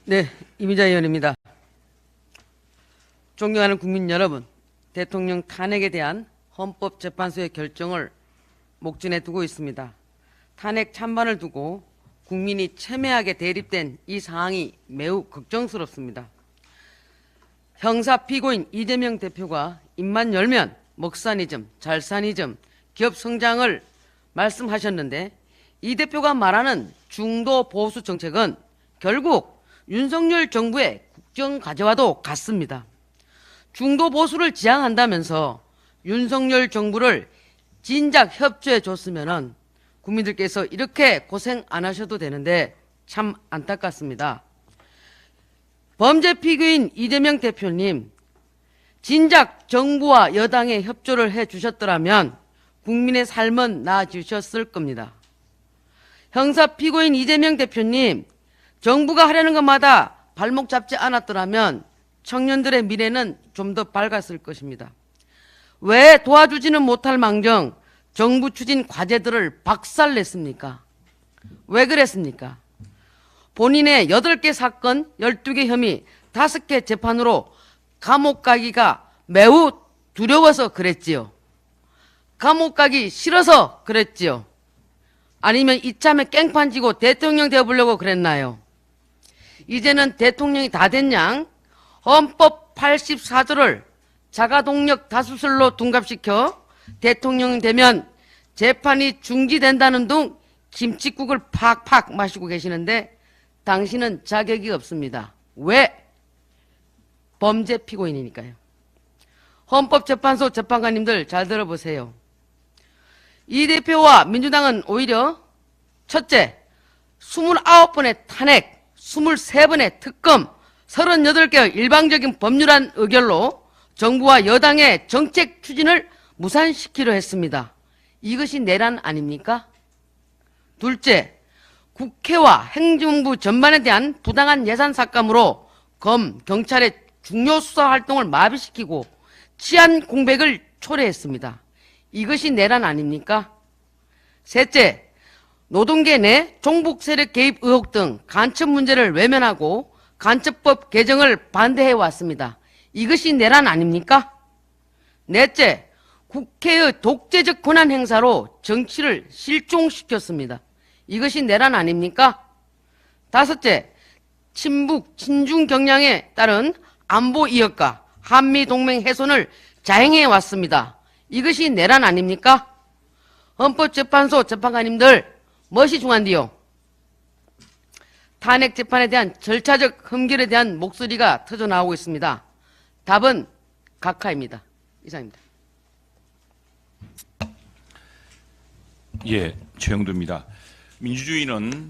네, 이미자 의원입니다. 존경하는 국민 여러분, 대통령 탄핵에 대한 헌법재판소의 결정을 목전에 두고 있습니다. 탄핵 찬반을 두고 국민이 첨예하게 대립된 이 상황이 매우 걱정스럽습니다. 형사 피고인 이재명 대표가 입만 열면 먹사니즘, 잘사니즘, 기업 성장을 말씀하셨는데 이 대표가 말하는 중도 보수 정책은 결국 윤석열 정부의 국정과제와도 같습니다. 중도 보수를 지향한다면서 윤석열 정부를 진작 협조해 줬으면은 국민들께서 이렇게 고생 안 하셔도 되는데 참 안타깝습니다. 범죄 피고인 이재명 대표님, 진작 정부와 여당에 협조를 해 주셨더라면 국민의 삶은 나아지셨을 겁니다. 형사 피고인 이재명 대표님, 정부가 하려는 것마다 발목 잡지 않았더라면 청년들의 미래는 좀 더 밝았을 것입니다. 왜 도와주지는 못할 망정 정부 추진 과제들을 박살냈습니까? 왜 그랬습니까? 본인의 8개 사건, 12개 혐의, 5개 재판으로 감옥 가기가 매우 두려워서 그랬지요. 감옥 가기 싫어서 그랬지요. 아니면 이참에 깽판 지고 대통령 되어보려고 그랬나요? 이제는 대통령이 다 된 양 헌법 84조를 자가동력 다수설로 둔갑시켜 대통령이 되면 재판이 중지된다는 둥 김칫국을 팍팍 마시고 계시는데 당신은 자격이 없습니다. 왜? 범죄 피고인이니까요. 헌법재판소 재판관님들 잘 들어보세요. 이 대표와 민주당은 오히려 첫째, 29번의 탄핵, 23번의 특검, 38개의 일방적인 법률안 의결로 정부와 여당의 정책 추진을 무산시키려 했습니다. 이것이 내란 아닙니까? 둘째, 국회와 행정부 전반에 대한 부당한 예산 삭감으로 검, 경찰의 중요 수사 활동을 마비시키고 치안 공백을 초래했습니다. 이것이 내란 아닙니까? 셋째, 노동계 내 종북 세력 개입 의혹 등 간첩 문제를 외면하고 간첩법 개정을 반대해 왔습니다. 이것이 내란 아닙니까? 넷째, 국회의 독재적 권한 행사로 정치를 실종시켰습니다. 이것이 내란 아닙니까? 다섯째, 친북, 친중 경향에 따른 안보 이역과 한미동맹 훼손을 자행해 왔습니다. 이것이 내란 아닙니까? 헌법재판소 재판관님들 무엇이 중요한디요? 탄핵 재판에 대한 절차적 흠결에 대한 목소리가 터져나오고 있습니다. 답은 각하입니다. 이상입니다. 예, 최영두입니다. 민주주의는